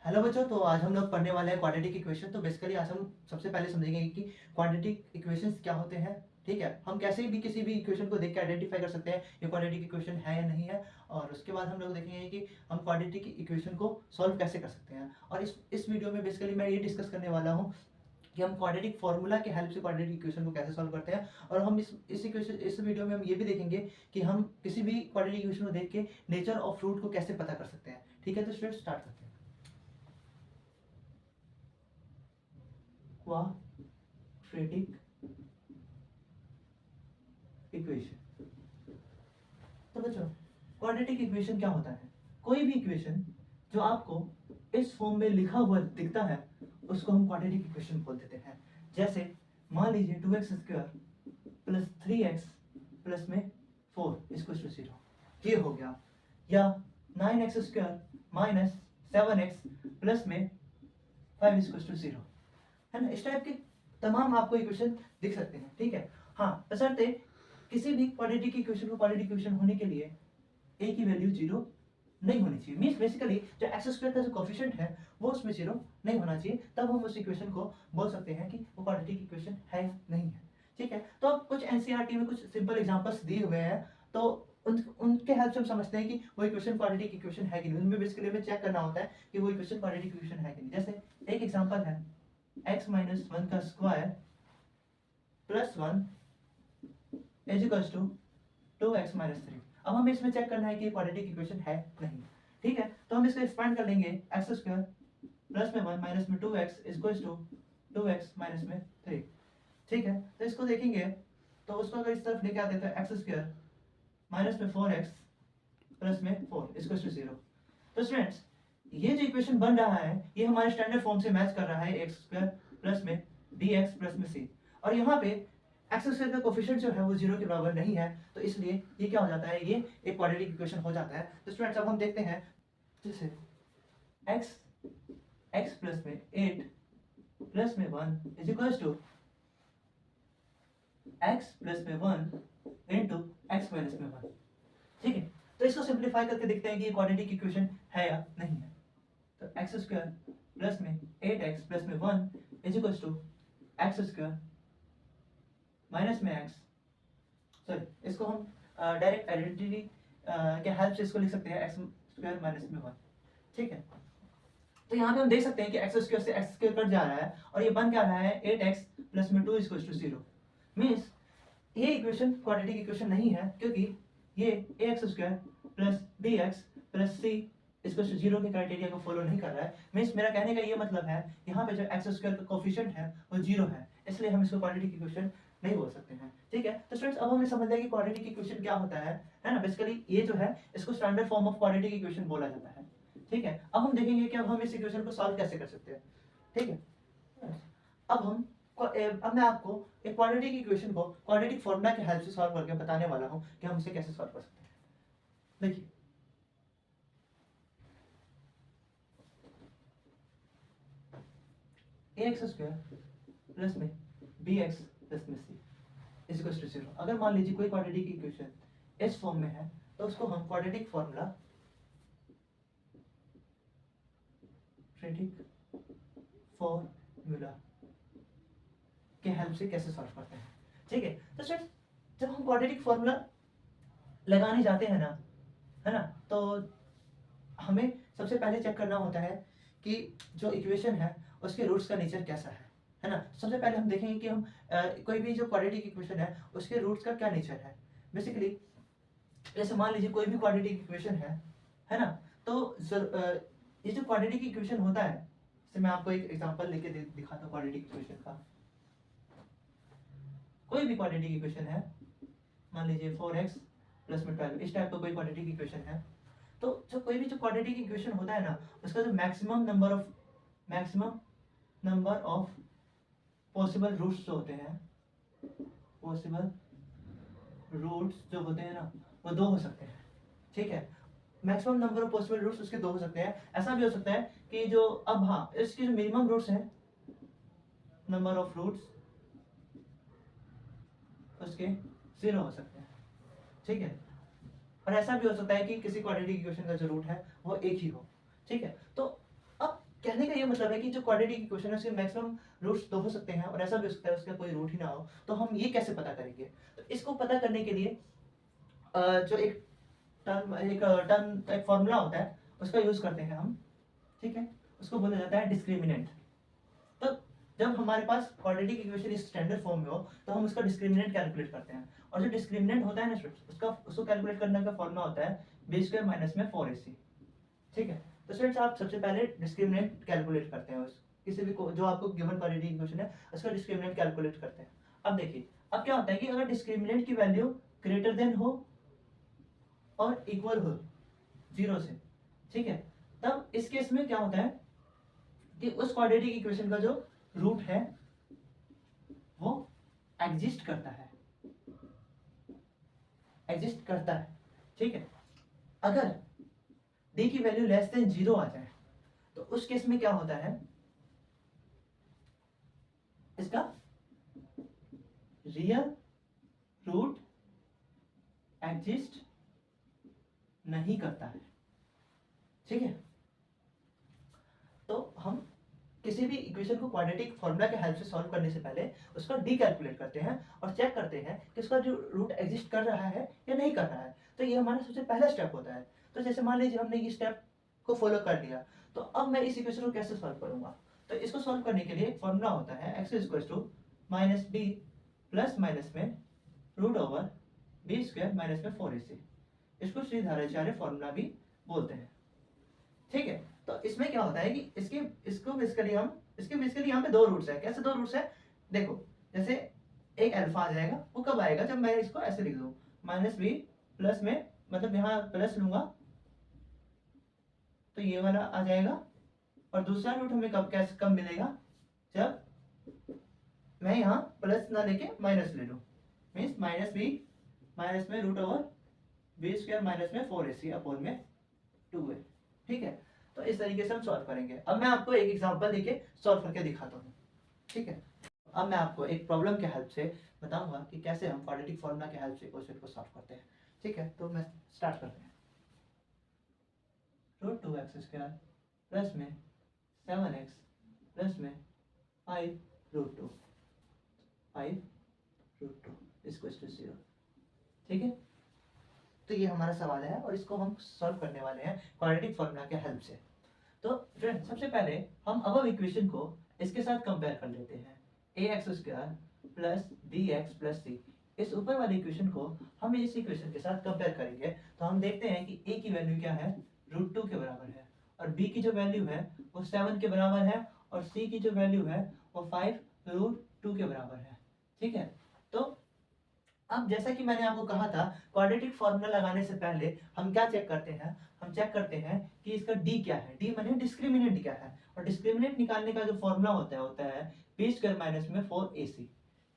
Hello बच्चों, तो आज हम लोग पढ़ने वाले हैं क्वाड्रेटिक इक्वेशन। तो बेसिकली आज हम सबसे पहले समझेंगे कि क्वाड्रेटिक इक्वेशंस क्या होते हैं। ठीक है, हम कैसे भी किसी भी इक्वेशन को देख के आइडेंटिफाई कर सकते हैं ये क्वाड्रेटिक इक्वेशन है या नहीं है। और उसके बाद हम लोग देखेंगे कि हम क्वाड्रेटिक इक्वेशन को सॉल्व कैसे कर सकते हैं। और इस वीडियो में बेसिकली मैं ये डिस्कस करने वाला हूँ कि हम क्वाड्रेटिक फॉर्मूला के हेल्प से क्वाड्रेटिक इक्वेशन को कैसे सॉल्व करते हैं। और हम इस वीडियो में हम ये भी देखेंगे कि हम किसी भी क्वाड्रेटिक इक्वेशन को देख के नेचर ऑफ रूट को कैसे पता कर सकते हैं। ठीक है, तो स्टूडेंट स्टार्ट करते हैं। Quadratic equation. तो बच्चों, क्वाड्रेटिक इक्वेशन क्या होता है? कोई भी इक्वेशन जो आपको इस फॉर्म में लिखा हुआ दिखता है उसको हम क्वाड्रेटिक इक्वेशन बोल देते हैं। जैसे मान लीजिए 2x² प्लस 3x प्लस में 4 इक्वल टू 0, ये हो गया। या 9x² माइनस 7x प्लस में 5 इक्वल टू 0, है ना। इस टाइप के तमाम आपको इक्वेशन दिख सकते हैं। ठीक है, हाँ, बशर्ते किसी भी क्वाड्रेटिक इक्वेशन को क्वाड्रेटिक इक्वेशन होने के लिए a की वैल्यू 0 नहीं होनी चाहिए। मीन्स बेसिकली जो x² का जो कोफिशिएंट है वो उसमें 0 नहीं होना चाहिए, तब हम उस इक्वेशन को बोल सकते हैं कि वो क्वाड्रेटिक इक्वेशन है नहीं है। ठीक है, तो अब कुछ एनसीईआरटी में कुछ सिंपल एग्जांपल्स दिए हुए हैं, तो उनके हेल्प से हम समझते हैं कि वो इक्वेशन क्वाड्रेटिक इक्वेशन है कि नहीं। उनमें बेसिकली हमें चेक करना होता है कि वो इक्वेशन क्वाड्रेटिक इक्वेशन है कि नहीं। जैसे एक एग्जांपल है x माइनस 1 का square plus 1 is equals to 2x minus 3। अब हमें इसमें चेक करना है कि क्वाड्रेटिक इक्वेशन है नहीं। ठीक है, तो हम इसको एक्सपांड कर लेंगे। x² प्लस में 1 माइनस में 2x equals to 2x minus में 3। ठीक है, तो इसको देखेंगे तो उसको अगर इस तरफ लेके आते तो x² माइनस में 4x प्लस में 4 इक्वल्स टू 0। तो स्टूडेंट्स, ये जो इक्वेशन बन रहा है ये हमारे स्टैंडर्ड फॉर्म से मैच कर रहा है x² प्लस में dx प्लस में c। और यहाँ पे x² का कोफिशिएंट जो है वो 0 के बराबर नहीं है, तो इसलिए ये क्या हो जाता है, ये एक क्वाड्रेटिक इक्वेशन हो जाता है। तो स्टूडेंट्स अब हम देखते हैं, जैसे x प्लस में 8 प्लस में 1 is equals to x plus में 1 इंटू x माइनस में 1। ठीक है, तो इसको सिंप्लीफाई करके देखते हैं कि ये क्वाड्रेटिक इक्वेशन है या नहीं है। तो x² प्लस में 8x प्लस में 1 is equals to x² minus में x, सॉरी इसको हम डायरेक्ट आइडेंटिटी के हेल्प से इसको लिख सकते हैं x² माइनस में 1। ठीक है, तो यहाँ पे हम देख सकते हैं कि x² से x² कट जा रहा है और ये बन क्या रहा है 8x प्लस में 2 इक्वल्स टू 0। मीन्स ये इक्वेशन क्वाड्रेटिक इक्वेशन नहीं है, क्योंकि ये ax² plus dx plus c equals to 0 के क्राइटेरिया को फॉलो नहीं कर रहा है। मीन्स मेरा कहने का ये मतलब है यहाँ पे जो x² का कोफिशिएंट है वो 0 है, इसलिए हम इसको क्वाड्रेटिक इक्वेशन नहीं बोल सकते हैं। ठीक है, तो स्टूडेंट्स अब हमने समझ लिया कि क्वाड्रेटिक इक्वेशन क्या होता है ना। बेसिकली ये जो है इसको standard form of quadratic equation बोला जाता है। ठीक है, अब हम देखेंगे कि अब हम इस इक्वेशन को सॉल्व कैसे कर सकते हैं। ठीक है, अब मैं आपको एक क्वाड्रेटिक इक्वेशन को क्वाड्रेटिक फॉर्मूला के हेल्प से सॉल्व करके बताने वाला हूं कि हम इसे कैसे सॉल्व कर सकते हैं। देखिए, ax² प्लस में bx प्लस में c इज इक्वल टू 0। अगर मान लीजिए कोई क्वाड्रेटिक इक्वेशन इस फॉर्म में है तो उसको हम क्वाड्रेटिक फॉर्मूला के हेल्प से कैसे सॉल्व करते हैं। ठीक है, तो सर जब हम क्वाड्रेटिक फॉर्मूला लगाने जाते हैं ना, है ना, तो हमें सबसे पहले चेक करना होता है कि जो इक्वेशन है उसके रूट्स का नेचर कैसा है ना। सबसे पहले हम देखेंगे कि हम कोई भी जो क्वाड्रेटिक इक्वेशन है उसके रूट्स का क्या नेचर है। बेसिकली जैसे मान लीजिए कोई भी क्वाड्रेटिक इक्वेशन है ना, तो ये जो क्वाड्रेटिक इक्वेशन होता है, जैसे मैं आपको एक एग्जांपल लेके दिखाता हूँ क्वाड्रेटिक इक्वेशन का। कोई भी क्वाड्रेटिक इक्वेशन है, मान लीजिए 4x प्लस में 12, इस टाइप का कोई क्वाड्रेटिक इक्वेशन है, तो जो कोई भी जो क्वाड्रेटिक इक्वेशन होता है ना उसका जो maximum number of possible roots जो होते हैं, पॉसिबल रूट्स जो होते हैं ना वो 2 हो सकते हैं। ठीक है, maximum number of possible roots उसके 2 हो सकते हैं। ऐसा भी हो सकता है कि जो अब हाँ इसके जो मिनिमम रूट्स हैं, नंबर ऑफ रूट्स उसके 0 हो सकते हैं। ठीक है, और ऐसा भी हो सकता है कि किसी क्वाड्रेटिक इक्वेशन का जो रूट है वो एक ही हो। ठीक है, तो अब कहने का ये मतलब है कि जो क्वाड्रेटिक इक्वेशन है उसके मैक्सिमम रूट्स तो हो सकते हैं और ऐसा भी हो सकता है उसका कोई रूट ही ना हो, तो हम ये कैसे पता करेंगे? तो इसको पता करने के लिए जो एक टर्म एक फॉर्मूला होता है उसका यूज करते हैं हम, ठीक है, उसको बोला जाता है डिस्क्रिमिनेंट। तो जब हमारे पास क्वाड्रेटिक इक्वेशन इस स्टैंडर्ड फॉर्म में हो तो हम उसका डिस्क्रिमिनेंट कैलकुलेट करते हैं, और जो डिस्क्रिमिनेंट होता है ना उसको कैलकुलेट करने का फॉर्मूला होता है बी स्क्वायर माइनस में 4ac, ठीक है। तो स्टूडेंट्स आप सबसे पहले डिस्क्रिमिनेंट कैलकुलेट करते हैं उस किसी भी जो आपको गिवन क्वाड्रेटिक इक्वेशन है उसका डिस्क्रिमिनेंट कैलकुलेट करते हैं। अब देखिए अब क्या होता है कि अगर डिस्क्रिमिनेंट की वैल्यू ग्रेटर देन हो और इक्वल हो 0 से, ठीक है, तब इस केस में क्या होता है कि उस क्वाड्रेटिक इक्वेशन का जो रूट है वो एग्जिस्ट करता है, ठीक है। अगर d की वैल्यू लेस देन 0 आ जाए तो उस केस में क्या होता है, इसका रियल रूट एग्जिस्ट नहीं करता है, ठीक है। तो हम किसी भी इक्वेशन को क्वाड्रेटिक फॉर्मूला के हेल्प से सॉल्व करने से पहले उसका डी कैलकुलेट करते हैं और चेक करते हैं कि उसका जो रूट एग्जिस्ट कर रहा है या नहीं कर रहा है। तो ये हमारा सबसे पहला स्टेप होता है। तो जैसे मान लीजिए हमने ये स्टेप को फॉलो कर लिया, तो अब मैं इस इक्वेशन को कैसे सॉल्व करूंगा? तो इसको सॉल्व करने के लिए एक फॉर्मूला होता है x equals to minus b plus minus में root over B square minus में 4ac। इसको श्रीधराचार्य फॉर्मूला भी बोलते हैं, ठीक है। तो इसमें क्या होता है कि इसको बेसिकली यहाँ पे दो रूट्स है। कैसे दो रूट्स है? देखो, जैसे एक अल्फा आ जाएगा, वो कब आएगा? जब मैं इसको ऐसे लिख दूं माइनस बी प्लस में, मतलब यहाँ प्लस लूंगा तो ये वाला आ जाएगा, और दूसरा रूट हमें कब मिलेगा? जब मैं यहाँ प्लस ना लेके माइनस ले लूं, मीन्स माइनस बी माइनस में root over B square minus में 4ac अपॉन में 2a, ठीक है। तो इस तरीके से हम सॉल्व करेंगे। अब मैं आपको एक एग्जांपल देके सॉल्व करके दिखाता हूँ, ठीक है। अब मैं आपको एक प्रॉब्लम के हेल्प से बताऊंगा कि कैसे हम क्वाड्रेटिक फॉर्मूला के हेल्प से क्वेश्चन को सॉल्व करते हैं, ठीक है। तो मैं स्टार्ट करते हैं। रूट 2x स्क्वायर प्लस में 7x प्लस में 5 रूट 2 इक्वल्स टू 0, ठीक है। तो ये हमारा सवाल है और इसको हम सॉल्व करने वाले हैं क्वाड्रेटिक फॉर्मूला के हेल्प से। तो फ्रेंड सबसे पहले हम अबव इक्वेशन को इसके साथ कंपेयर कर लेते हैं, ax square plus bx plus c। इस ऊपर वाली इक्वेशन को हम इस इक्वेशन के साथ कंपेयर करेंगे तो हम देखते हैं कि a की वैल्यू क्या है, √2 के बराबर है, और b की जो वैल्यू है वो 7 के बराबर है, और c की जो वैल्यू है वो 5√2 के बराबर है, ठीक है। तो अब जैसा कि मैंने आपको कहा था, क्वाड्रेटिक फॉर्मूला लगाने से पहले हम क्या चेक करते हैं? हम चेक करते हैं कि इसका d क्या है, d माने डिस्क्रिमिनेंट क्या है, और डिस्क्रिमिनेंट निकालने का जो फॉर्मूला होता है बी स्क्वायर माइनस में 4ac,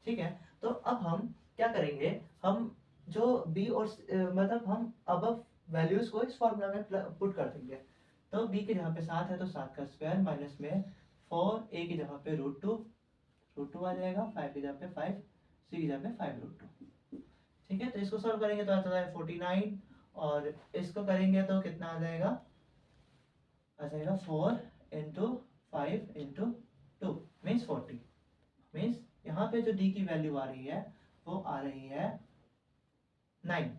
ठीक है। तो अब हम क्या करेंगे, हम जो b और मतलब हम अब वैल्यूज को इस फॉर्मूला में पुट कर देंगे। तो b की जगह पे 7 है तो 7 का स्क्वायर माइनस में 4a की जगह पे √2 आ जाएगा, 5 की जगह पे 5, c की जगह पे 5√2, ठीक है। तो इसको सॉल्व करेंगे तो आता है 49, और इसको करेंगे तो कितना आ जाएगा? 4 इंटू 5 इंटू 2 मीन्स 40। मीन्स यहाँ पे जो d की वैल्यू आ रही है वो आ रही है 9,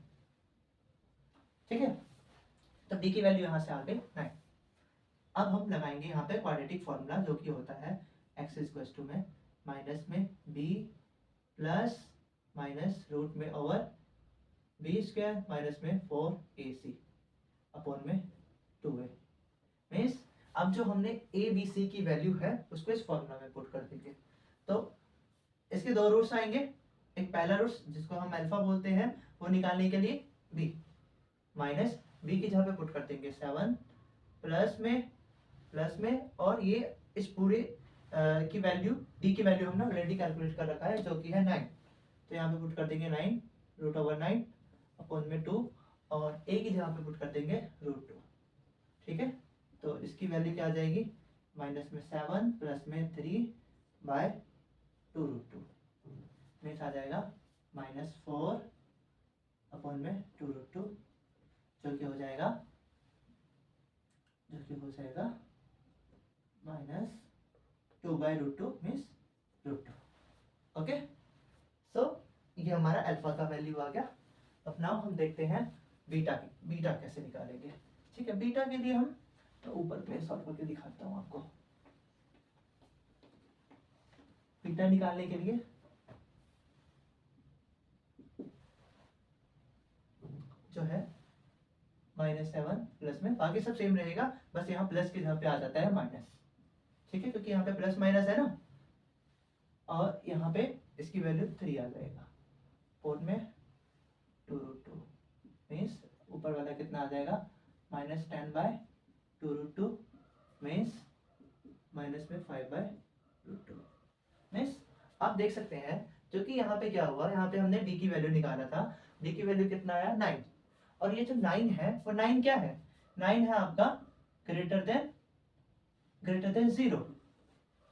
ठीक है। तो d की वैल्यू यहाँ से आ गई 9। अब हम लगाएंगे यहाँ पे क्वाड्रेटिक फॉर्मूला, जो कि होता है x इक्वल्स टू में माइनस में b प्लस माइनस रूट में ओवर बी स्क्वायर माइनस में 4ac अपॉन में 2a। मीन्स अब जो हमने a b c की वैल्यू है उसको इस फॉर्मूला में पुट कर देंगे। तो इसके दो रूट्स आएंगे, एक पहला रूट्स जिसको हम अल्फा बोलते हैं वो निकालने के लिए b माइनस b की जगह पे पुट कर देंगे 7 प्लस में और ये इस पूरे की वैल्यू d की वैल्यू हमने ऑलरेडी कैलकुलेट कर रखा है जो कि है 9। तो यहाँ पे पुट कर देंगे 9 रूट ओवर 9 अपॉन में 2, और a की जगह पे पुट कर देंगे √2, ठीक है। तो इसकी वैल्यू क्या आ जाएगी? माइनस में 7 प्लस में 3/2√2 मीन्स आ जाएगा -4 अपॉन में 2√2, जो कि हो जाएगा माइनस 2/√2 मीन्स √2। ओके, सो ये हमारा अल्फा का वैल्यू आ गया। अब नाउ हम देखते हैं बीटा की, बीटा कैसे निकालेंगे। ठीक है, बीटा के लिए हम तो ऊपर पे सॉल्व करके दिखाता हूँ आपको। बीटा निकालने के लिए जो है -7 प्लस में, बाकी सब सेम रहेगा, बस यहाँ प्लस की जगह पे आ जाता है माइनस। ठीक है, क्योंकि यहाँ पे प्लस माइनस है ना, और यहाँ पे इसकी वैल्यू 3 आ जाएगा। 4 में 2√2 मीन्स ऊपर वाला कितना आ जाएगा, -10/2√2 मीन्स माइनस में 5/√2 मीन्स आप देख सकते हैं, जो कि यहाँ पे क्या हुआ, यहाँ पे हमने डी की वैल्यू निकाला था, डी की वैल्यू कितना आया 9, और ये जो 9 है वो 9 क्या है, 9 है आपका ग्रेटर देन 0।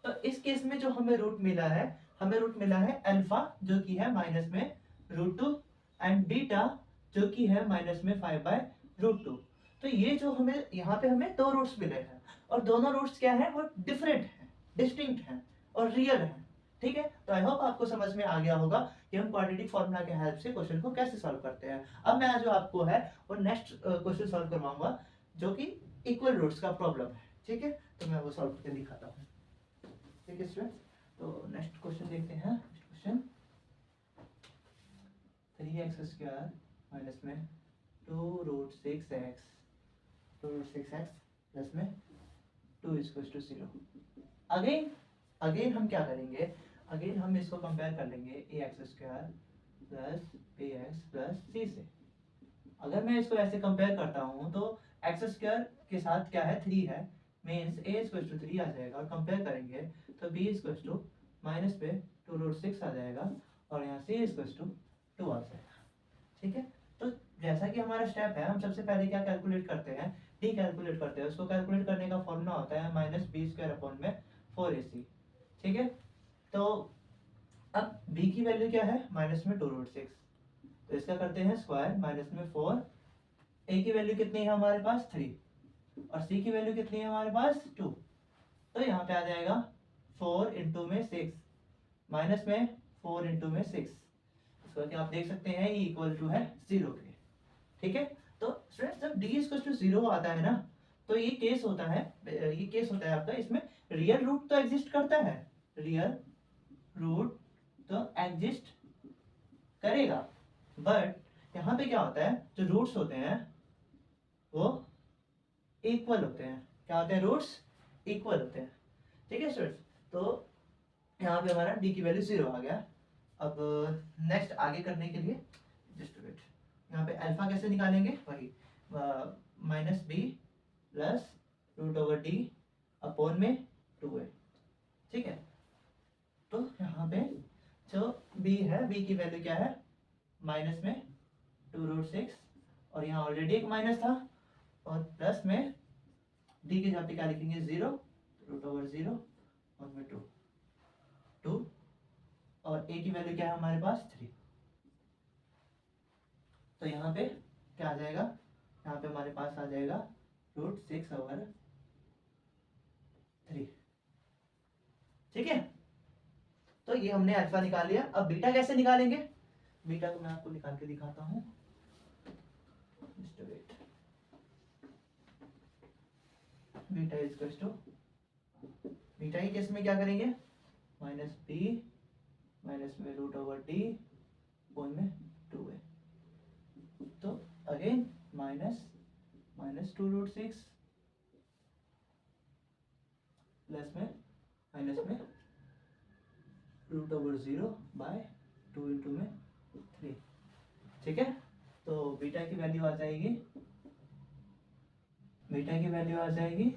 तो इस केस में जो हमें रूट मिला है, हमें रूट मिला है अल्फा जो कि है माइनस में √2 एंड बीटा जो कि है माइनस में 5/√2। तो ये जो हमें यहाँ पे हमें दो रूट्स मिले हैं, और दोनों रूट्स क्या है, वो डिफरेंट है, डिस्टिंक्ट है और रियल है। ठीक है, तो आई होप आपको समझ में आ गया होगा कि हम क्वाड्रेटिक फॉर्मूला के हेल्प से क्वेश्चन को कैसे सॉल्व करते हैं। अब मैं जो आपको है वो नेक्स्ट क्वेश्चन सॉल्व करवाऊंगा जो कि इक्वल रूट्स का प्रॉब्लम है। ठीक है, तो मैं वो सॉल्व करके दिखाता हूँ। ठीक है स्टूडेंट्स, तो नेक्स्ट क्वेश्चन देखते हैं। नेक्स्ट क्वेश्चन 3x² माइनस में 2√6x प्लस में 2 = 0। अगेन हम क्या करेंगे, अगेन हम इसको कंपेयर कर लेंगे ax² plus bx plus c से। अगर मैं इसको ऐसे कंपेयर करता हूँ तो x² के साथ क्या है, 3 है, मीन्स a = 3 आ जाएगा, और कंपेयर करेंगे तो b = माइनस पे 2√6 आ जाएगा, और यहाँ c = 2 आ जाएगा। ठीक है, तो जैसा कि हमारा स्टेप है, हम सबसे पहले क्या कैलकुलेट करते हैं, डी कैलकुलेट करते हैं। उसको कैलकुलेट करने का फॉर्मूला होता है -b² / 4ac। ठीक है, तो अब b की वैल्यू क्या है, माइनस में 2√6, तो इसका करते हैं स्क्वायर, माइनस में 4, a की वैल्यू कितनी है हमारे पास 3, और c की वैल्यू कितनी है हमारे पास 2। तो यहाँ पे आ जाएगा 4 × में 6, माइनस में 4 × में 6। इसको क्या आप देख सकते हैं, ये इक्वल टू है 0 के। ठीक है, तो स्टूडेंट्स जब d = 0 आता है ना, तो ये केस होता है आपका, इसमें रियल रूट तो एग्जिस्ट करता है, रियल रूट तो एग्जिस्ट करेगा, बट यहाँ पे क्या होता है, जो रूट्स होते हैं वो इक्वल होते हैं। क्या होते हैं, रूट्स इक्वल होते हैं। ठीक है स्टूडेंट्स, तो यहाँ पे हमारा d की वैल्यू 0 आ गया। अब नेक्स्ट आगे करने के लिए जस्ट वेट, यहाँ पे अल्फा कैसे निकालेंगे, वही -b प्लस √d अपॉन में 2a। ठीक है, तो यहाँ पे जो b है, b की वैल्यू क्या है, माइनस में 2√6, और यहाँ ऑलरेडी एक माइनस था, और प्लस में d की जगह पे क्या लिखेंगे 0, √0 और में 2, और a की वैल्यू क्या है हमारे पास 3। तो यहाँ पे क्या आ जाएगा, यहाँ पे हमारे पास आ जाएगा √6/3। ठीक है, तो ये हमने अल्फा निकाल लिया। अब बीटा कैसे निकालेंगे, बीटा को मैं आपको निकाल के दिखाता हूँ। बीटा बीटा ही केस में क्या करेंगे, -b माइनस में √d अपॉन में 2a। तो अगेन माइनस 2√6 प्लस में माइनस में √0/2 × में 3। ठीक है, तो बीटा की वैल्यू आ जाएगी